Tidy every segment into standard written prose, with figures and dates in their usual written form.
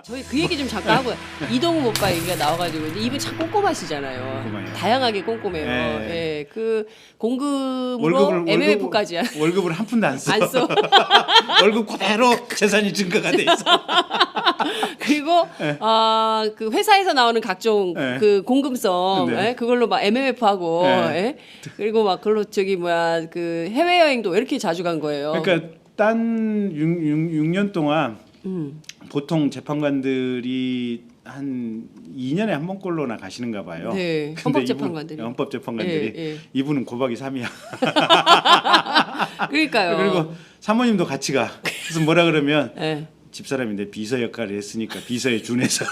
저희 그 얘기 좀 잠깐 하고 이동욱 오빠 얘기가 나와가지고 근데 이분 참 꼼꼼하시잖아요. 꼼꼼해요. 다양하게 꼼꼼해요. 네. 예, 그 공급으로 MMF까지야. 월급을 한 푼도 안 써. 안 써. 월급 그대로 재산이 증가가 돼 있어. 그리고 네. 그 회사에서 나오는 각종 네. 그 공금성 네. 예? 그걸로 막 MMF 하고 네. 예? 그리고 막 그걸로 저기 뭐야 그 해외 여행도 왜 이렇게 자주 간 거예요. 그러니까 딴 6년 동안 보통 재판관들이 한 2년에 한 번꼴로나 가시는가 봐요. 네. 근데 헌법재판관들이. 헌법재판관들이 예, 예. 이분은 고박이 3이야. 그러니까요. 그리고 사모님도 같이 가. 그래서 뭐라 그러면 예. 집사람인데 비서 역할을 했으니까 비서에 준해서.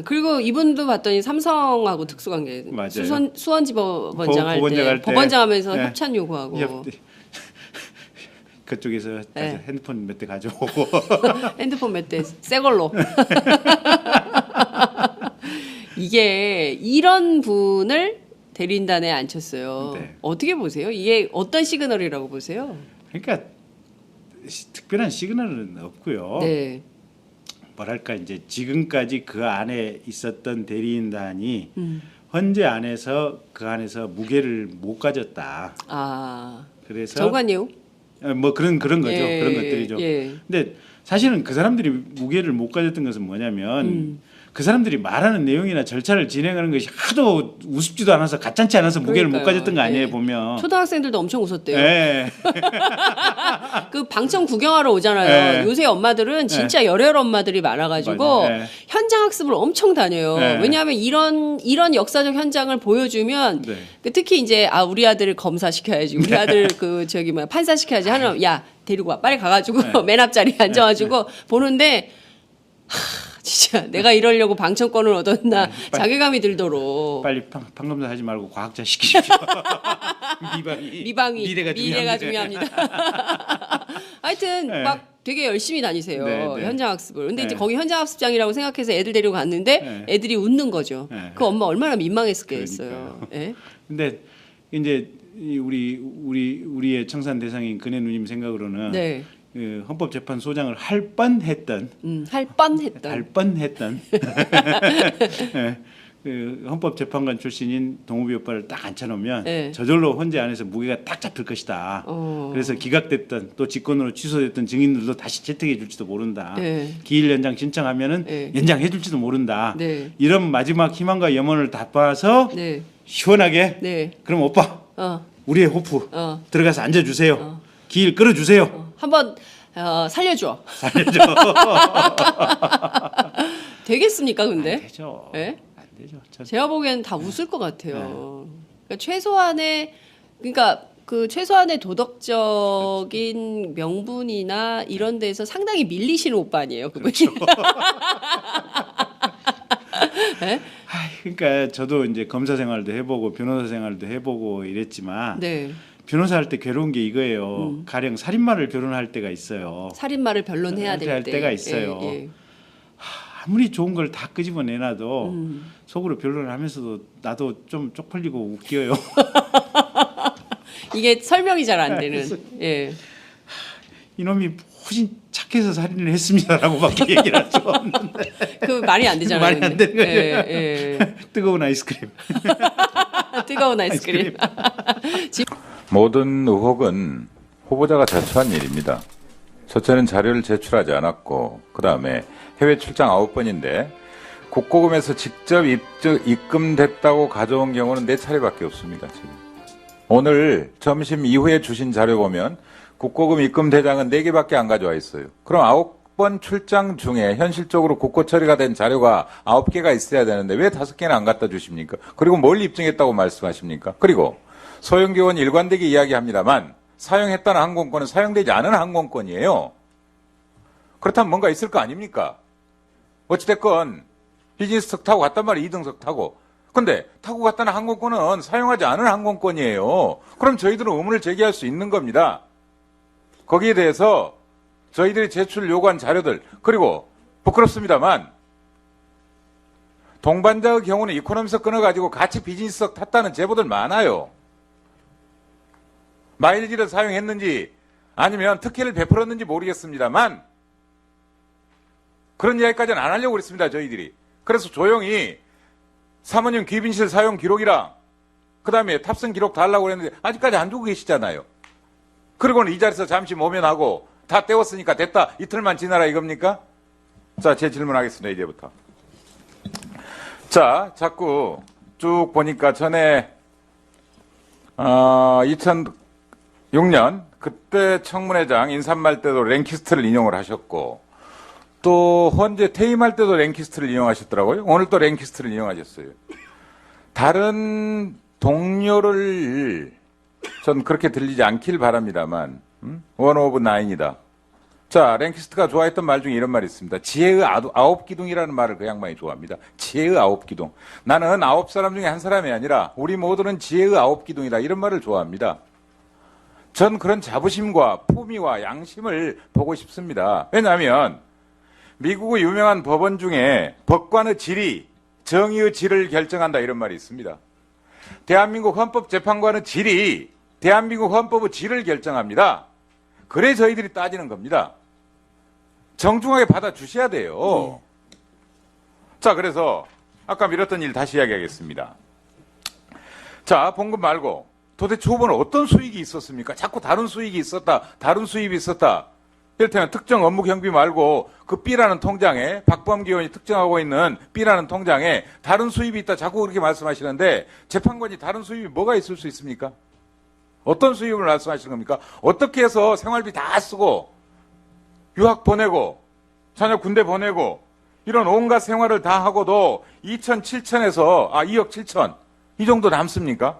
그리고 이분도 봤더니 삼성하고 특수관계. 맞아요. 수원지법원장 할 법원장 할 때 때. 법원장 하면서 네. 협찬 요구하고 그쪽에서 네. 핸드폰 몇 대 가져오고. 핸드폰 몇 대 새 걸로. 이게 이런 분을 대리인단에 앉혔어요. 네. 어떻게 보세요? 이게 어떤 시그널이라고 보세요? 그러니까 특별한 시그널은 없고요. 네. 뭐랄까 이제 지금까지 그 안에 있었던 대리인단이 헌재 안에서 그 안에서 무게를 못 가졌다. 그래서 정관예우? 뭐 그런 거죠. 예, 그런 것들이죠. 예. 근데 사실은 그 사람들이 무게를 못 가졌던 것은 뭐냐면 그 사람들이 말하는 내용이나 절차를 진행하는 것이 하도 우습지도 않아서 가짠치 않아서 무게를 못 그러니까요. 가졌던 거 아니에요 예. 보면. 초등학생들도 엄청 웃었대요. 예. 그 방청 구경하러 오잖아요. 네. 요새 엄마들은 진짜 열혈 엄마들이 많아가지고 맞아요. 네. 현장 학습을 엄청 다녀요. 네. 왜냐하면 이런 역사적 현장을 보여주면 네. 그 특히 이제 우리 아들 검사 시켜야지, 우리 아들 그 저기 뭐야 판사 시켜야지 하는 야 데리고 와 빨리 가가지고 네. 맨 앞자리에 앉아가지고 보는데. 진짜 내가 이러려고 방청권을 얻었나 자괴감이 들도록 빨리 판검사 하지 말고 과학자 시키십시오. 미방이 미래가 중요합니다. 하여튼 네. 막 되게 열심히 다니세요. 네, 네. 현장 학습을. 근데 이제 네. 거기 현장 학습장이라고 생각해서 애들 데리고 갔는데 네. 애들이 웃는 거죠. 네. 그 엄마 얼마나 민망했겠어요. 예? 근데 이제 우리의 청산 대상인 근혜 누님 생각으로는 네. 그 헌법재판소장을 할 뻔했던 할 뻔했던. 예, 그 헌법재판관 출신인 동욱이 오빠를 딱 앉혀놓으면 네. 저절로 헌재 안에서 무게가 딱 잡힐 것이다. 그래서 기각됐던 또 직권으로 취소됐던 증인들도 다시 채택해 줄지도 모른다. 네. 기일 연장 신청하면은 네. 연장해 줄지도 모른다. 네. 이런 마지막 희망과 염원을 담아서 네. 시원하게 네. 그럼 오빠 어. 우리의 호프 어. 들어가서 앉아주세요. 기일 끌어주세요. 한번 살려줘. 살려줘. 되겠습니까, 근데? 안 되죠. 예? 안 되죠. 제가 보기에는 다 웃을 것 같아요. 그러니까 최소한의 도덕적인 명분이나 이런 데서 상당히 밀리시는 오빠 아니에요, 그분이. 네? 그러니까 저도 이제 검사 생활도 해보고 변호사 생활도 해보고 이랬지만 네. 변호사 할 때 괴로운 게 이거예요. 가령 살인마를 변호할 때가 있어요. 살인마를 변론해야 할 될 때. 때가 있어요. 예, 예. 아무리 좋은 걸 다 끄집어내놔도 속으로 변론을 하면서도 나도 좀 쪽팔리고 웃겨요. 이게 설명이 잘 안 되는. 예. 이놈이 훨씬 착해서 살인을 했습니다라고밖에 얘기를 할 수가 없는데 그 말이 안 되잖아요. 말이 안 되는 거죠. 예, 예. 뜨거운 아이스크림. 뜨거운 아이스크림. 모든 의혹은 후보자가 자초한 일입니다. 저처는 자료를 제출하지 않았고 그 다음에 해외 출장 9번인데 국고금에서 직접 입금됐다고 가져온 경우는 4차례밖에 없습니다. 지금. 오늘 점심 이후에 주신 자료 보면 국고금 입금 대장은 4개밖에 안 가져와 있어요. 그럼 9번 출장 중에 현실적으로 국고 처리가 된 자료가 9개가 있어야 되는데 왜 5개나 안 갖다 주십니까? 그리고 뭘 입증했다고 말씀하십니까? 그리고 소형교원 일관되게 이야기합니다만 사용했다는 항공권은 사용되지 않은 항공권이에요. 그렇다면 뭔가 있을 거 아닙니까? 어찌됐건 비즈니스석 타고 갔단 말이에요. 2등석 타고. 근데 타고 갔다는 항공권은 사용하지 않은 항공권이에요. 그럼 저희들은 의문을 제기할 수 있는 겁니다. 거기에 대해서 저희들이 제출 요구한 자료들, 그리고 부끄럽습니다만 동반자의 경우는 이코노미석 끊어가지고 같이 비즈니스석 탔다는 제보들 많아요. 마일리지를 사용했는지 아니면 특혜를 베풀었는지 모르겠습니다만 그런 이야기까지는 안 하려고 그랬습니다. 저희들이. 그래서 조용히 사모님 귀빈실 사용 기록이랑 그다음에 탑승 기록 달라고 그랬는데 아직까지 안 주고 계시잖아요. 그리고는 이 자리에서 잠시 모면하고 다 떼웠으니까 됐다. 이틀만 지나라 이겁니까? 자, 제 질문하겠습니다. 이제부터. 자, 자꾸 쭉 보니까 전에 2006년 그때 청문회장 인사말 때도 랭키스트를 인용을 하셨고 또 헌재 퇴임할 때도 랭키스트를 인용하셨더라고요. 오늘 또 랭키스트를 인용하셨어요. 다른 동료를 전 그렇게 들리지 않길 바랍니다만 원 오브 나인이다. 자, 랭키스트가 좋아했던 말 중에 이런 말이 있습니다. 지혜의 아홉 기둥이라는 말을 그 양반이 좋아합니다. 지혜의 아홉 기둥. 나는 9사람 중에 한 사람이 아니라 우리 모두는 지혜의 아홉 기둥이다. 이런 말을 좋아합니다. 전 그런 자부심과 품위와 양심을 보고 싶습니다. 왜냐하면 미국의 유명한 법원 중에 법관의 질이 정의의 질을 결정한다 이런 말이 있습니다. 대한민국 헌법재판관의 질이 대한민국 헌법의 질을 결정합니다. 그래 저희들이 따지는 겁니다. 정중하게 받아주셔야 돼요. 자, 그래서 아까 미뤘던 일 다시 이야기하겠습니다. 자, 봉급 말고 도대체 후보는 어떤 수익이 있었습니까? 자꾸 다른 수익이 있었다, 다른 수입이 있었다. 이를테면 특정 업무 경비 말고 그 B라는 통장에 박범기 의원이 특정하고 있는 B라는 통장에 다른 수입이 있다 자꾸 그렇게 말씀하시는데 재판관이 다른 수입이 뭐가 있을 수 있습니까? 어떤 수입을 말씀하시는 겁니까? 어떻게 해서 생활비 다 쓰고 유학 보내고 자녀 군대 보내고 이런 온갖 생활을 다 하고도 2천 7천에서 2억 7천 이 정도 남습니까?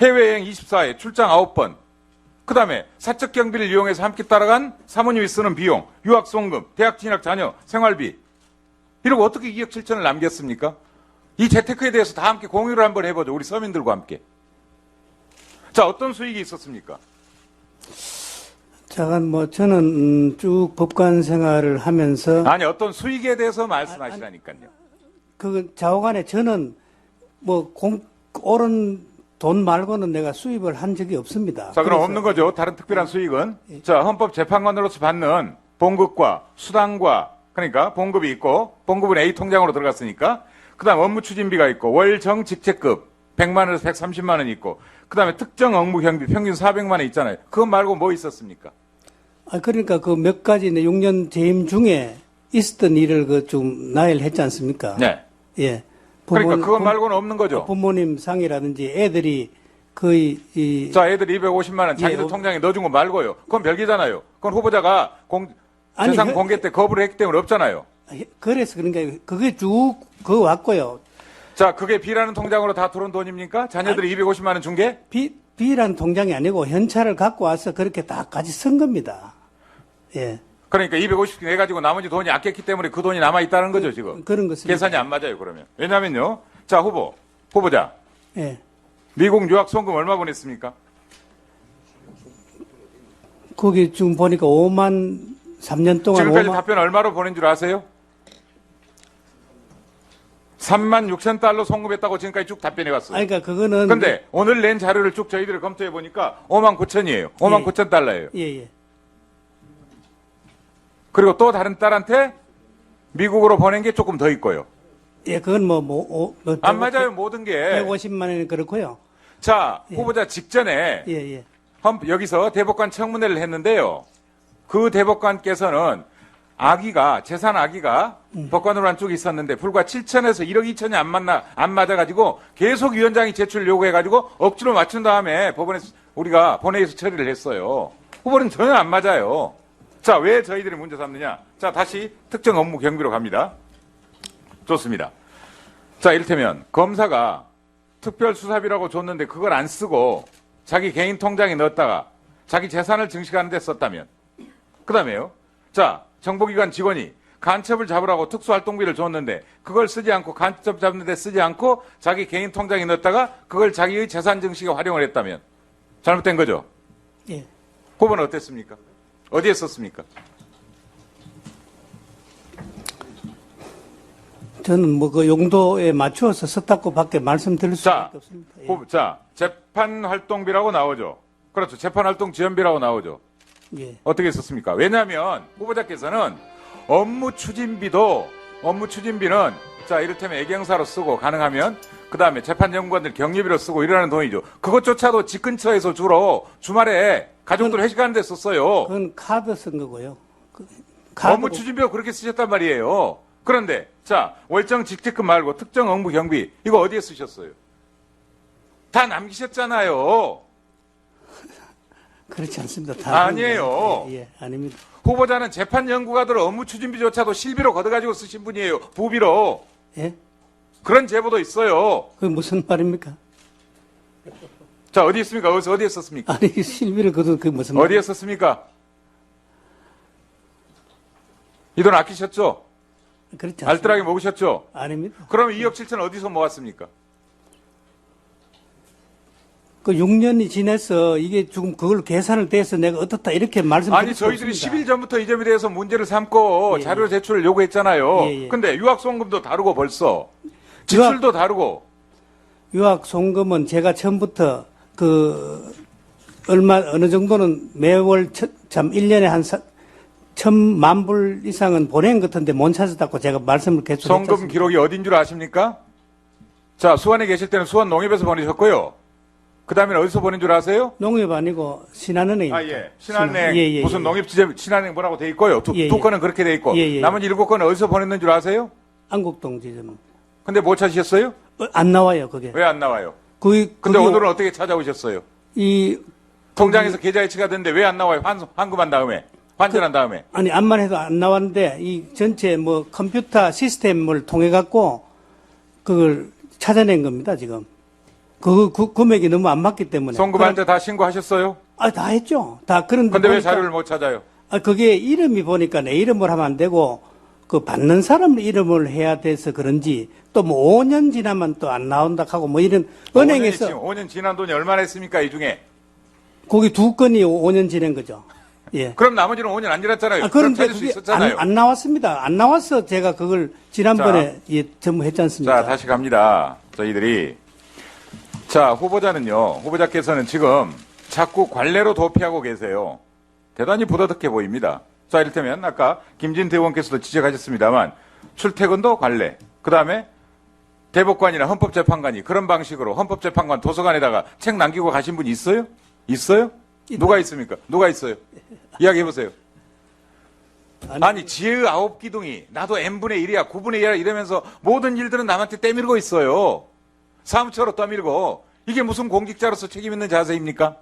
해외여행 24회 출장 9번 그 다음에 사적 경비를 이용해서 함께 따라간 사모님이 쓰는 비용, 유학 송금, 대학 진학 자녀, 생활비 이러고 어떻게 2억 7천을 남겼습니까? 이 재테크에 대해서 다 함께 공유를 한번 해보죠. 우리 서민들과 함께. 자, 어떤 수익이 있었습니까? 자, 저는 쭉 법관 생활을 하면서 아니, 어떤 수익에 대해서 말씀하시라니까요. 그 좌우간에 저는 옳은 돈 말고는 내가 수입을 한 적이 없습니다. 자, 그럼 없는 거죠. 다른 특별한 수익은. 자, 헌법재판관으로서 받는 봉급과 수당과 그러니까 봉급이 있고 봉급은 A 통장으로 들어갔으니까 그 다음 업무 추진비가 있고 월 정직책급 100만 원에서 130만 원이 있고 그 다음에 특정 업무 경비 평균 400만 원 있잖아요. 그거 말고 뭐 있었습니까? 그러니까 그 몇 가지 6년 재임 중에 있었던 일을 좀 나열했지 않습니까? 네. 예. 그러니까 그거 말고는 없는 거죠. 부모님 상이라든지 애들이 거의 자, 애들 250만 원 자기들 통장에 넣어준 거 말고요. 그건 별개잖아요. 그건 후보자가 재산 공개 때 거부를 했기 때문에 없잖아요. 그래서 그러니까 그게 쭉 그거 왔고요. 자, 그게 B라는 통장으로 다 들어온 돈입니까? 자녀들이 250만 원 준 게? B라는 통장이 아니고 현찰을 갖고 와서 그렇게 다 같이 쓴 겁니다. 예. 그러니까 250개 내가지고 나머지 돈이 아꼈기 때문에 그 돈이 남아있다는 거죠, 지금. 그런 것입니다. 계산이 안 맞아요, 그러면. 왜냐면요. 자, 후보자. 예. 미국 유학 송금 얼마 보냈습니까? 거기 지금 보니까 3년 동안 지금까지 답변 얼마로 보낸 줄 아세요? 3만 6천 달러 송금했다고 지금까지 쭉 답변해 왔어요. 그러니까 그거는. 근데 오늘 낸 자료를 쭉 저희들이 검토해 보니까 5만 9천이에요. 5만 9천 달러예요. 예. 그리고 또 다른 딸한테 미국으로 보낸 게 조금 더 있고요. 예, 그건 안 맞아요, 모든 게. 150만 원이 그렇고요. 자, 후보자 직전에 예. 여기서 대법관 청문회를 했는데요. 그 대법관께서는 재산 아기가 법관으로 한쪽이 있었는데 불과 7천에서 1억 2천이 안 맞아가지고 계속 위원장이 제출 요구해가지고 억지로 맞춘 다음에 우리가 본회의에서 처리를 했어요. 후보는 전혀 안 맞아요. 자, 왜 저희들이 문제 삼느냐? 자, 다시 특정 업무 경비로 갑니다. 좋습니다. 자, 이를테면 검사가 특별수사비라고 줬는데 그걸 안 쓰고 자기 개인 통장에 넣었다가 자기 재산을 증식하는 데 썼다면 그 다음에요. 자, 정보기관 직원이 간첩을 잡으라고 특수활동비를 줬는데 그걸 쓰지 않고 간첩 잡는 데 쓰지 않고 자기 개인 통장에 넣었다가 그걸 자기의 재산 증식에 활용을 했다면 잘못된 거죠? 예. 후보는 어땠습니까? 어디에 썼습니까? 저는 그 용도에 맞추어서 썼다고 밖에 말씀드릴 수밖에 없습니다. 예. 자, 재판활동비라고 나오죠. 그렇죠. 재판활동 지원비라고 나오죠. 예. 어떻게 썼습니까? 왜냐하면 후보자께서는 업무 추진비는 자 이를테면 애경사로 쓰고 가능하면 그 다음에 재판연구관들 격리비로 쓰고 이러는 돈이죠. 그것조차도 집 근처에서 주로 주말에 가족들 회식하는 데 썼어요. 그건 카드 쓴 거고요. 업무 추진비로 그렇게 쓰셨단 말이에요. 그런데 자 월정 직책금 말고 특정 업무 경비 이거 어디에 쓰셨어요? 다 남기셨잖아요. 그렇지 않습니다. 다 아니에요. 예, 아닙니다. 후보자는 재판연구가들 업무 추진비조차도 실비로 걷어가지고 쓰신 분이에요. 부비로. 예? 그런 제보도 있어요. 그게 무슨 말입니까? 자 어디 있습니까? 어디에 썼습니까? 아니 실비를 거둔 그게 무슨 말? 어디에 썼습니까? 이 돈 아끼셨죠? 그렇지 않습니다. 알뜰하게 먹으셨죠? 아닙니다. 그럼 2억 7천 어디서 모았습니까? 그 6년이 지나서 이게 지금 그걸 계산을 대해서 내가 어떻다 이렇게 말씀드릴 아니 수 저희들이 없습니다. 10일 전부터 이 점에 대해서 문제를 삼고 예, 자료 제출을 요구했잖아요. 예, 예. 근데 유학송금도 다르고 벌써 지출도 다르고 유학 송금은 제가 처음부터 그 어느 정도는 매월 참 1년에 한 1,000만 불 이상은 보낸 것 같은데 못 찾았다고 제가 말씀을 계속 송금 했습니다. 기록이 어딘 줄 아십니까? 자 수원에 계실 때는 수원 농협에서 보내셨고요. 그 다음에는 어디서 보낸 줄 아세요? 농협 아니고 신한은행. 아, 예. 신한은행, 예, 무슨 농협지점, 신한은행 뭐라고 돼 있고요. 두 예, 예. 건은 그렇게 돼 있고. 예, 예. 나머지 7건은 어디서 보냈는 줄 아세요? 안국동 지점. 근데 못 찾으셨어요? 안 나와요 그게. 왜 안 나와요? 근데 근데 오늘은 어떻게 찾아오셨어요? 이 통장에서 계좌 이체가 됐는데 왜 안 나와요? 환급한 다음에. 환전한 다음에. 아니 암만 해도 안 나왔는데 이 전체 뭐 컴퓨터 시스템을 통해 갖고 그걸 찾아낸 겁니다 지금. 그 금액이 너무 안 맞기 때문에. 송금한 데 다 신고하셨어요? 다 했죠. 다 그런데. 근데 왜 보니까, 자료를 못 찾아요? 그게 이름이 보니까 내 이름을 하면 안 되고 그 받는 사람 이름을 해야 돼서 그런지 또 뭐 5년 지나면 또 안 나온다 하고 뭐 이런 은행에서 5년 지난 돈이 얼마나 했습니까, 이 중에? 거기 2건이 5년 지난 거죠. 예. 그럼 나머지는 5년 안 지났잖아요. 그럼 그런데 찾을 수 그게 있었잖아요. 안 나왔습니다. 안 나와서 제가 그걸 지난번에 전부 했지 않습니까? 자, 다시 갑니다. 저희들이. 자, 후보자께서는 지금 자꾸 관례로 도피하고 계세요. 대단히 부도덕해 보입니다. 자, 이를테면 아까 김진태 의원께서도 지적하셨습니다만 출퇴근도 관례, 그 다음에 대법관이나 헌법재판관이 그런 방식으로 헌법재판관 도서관에다가 책 남기고 가신 분이 있어요? 있어요? 누가 있습니까? 누가 있어요? 이야기해보세요. 아니 지혜의 9기둥이 나도 n분의 1이야 9분의 1이야 이러면서 모든 일들은 남한테 때밀고 있어요. 사무처로 떠밀고. 이게 무슨 공직자로서 책임 있는 자세입니까?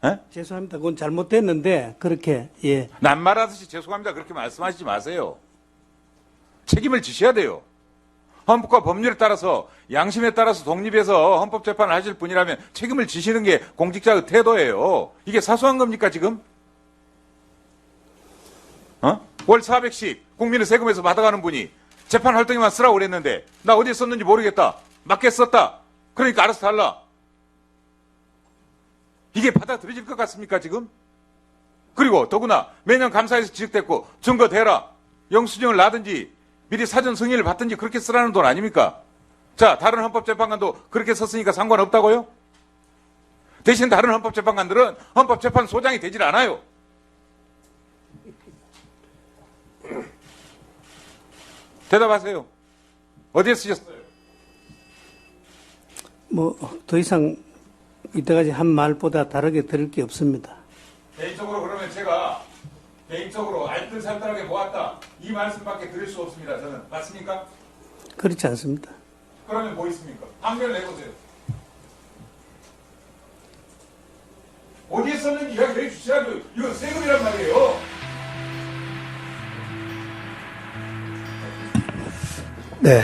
에? 죄송합니다. 그건 잘못됐는데 그렇게 예. 남말하듯이 죄송합니다 그렇게 말씀하시지 마세요. 책임을 지셔야 돼요. 헌법과 법률에 따라서 양심에 따라서 독립해서 헌법재판을 하실 분이라면 책임을 지시는 게 공직자의 태도예요. 이게 사소한 겁니까 지금? 월 400씩 국민의 세금에서 받아가는 분이 재판 활동에만 쓰라고 그랬는데 나 어디에 썼는지 모르겠다. 맞게 썼다. 그러니까 알아서 달라. 이게 받아들여질 것 같습니까 지금? 그리고 더구나 매년 감사에서 지적됐고 증거 대라. 영수증을 놔든지 미리 사전 승인을 받든지 그렇게 쓰라는 돈 아닙니까? 자, 다른 헌법재판관도 그렇게 썼으니까 상관없다고요? 대신 다른 헌법재판관들은 헌법재판소장이 되질 않아요. 대답하세요. 어디에 쓰셨어요? 뭐 더 이상 이때까지 한 말보다 다르게 들을 게 없습니다. 개인적으로 그러면 제가 개인적으로 알뜰살뜰하게 모았다. 이 말씀밖에 드릴 수 없습니다. 저는. 맞습니까? 그렇지 않습니다. 그러면 뭐 있습니까? 판결을 내보세요. 어디에 썼는지 이야기해 주셔야죠. 이건 세금이란 말이에요.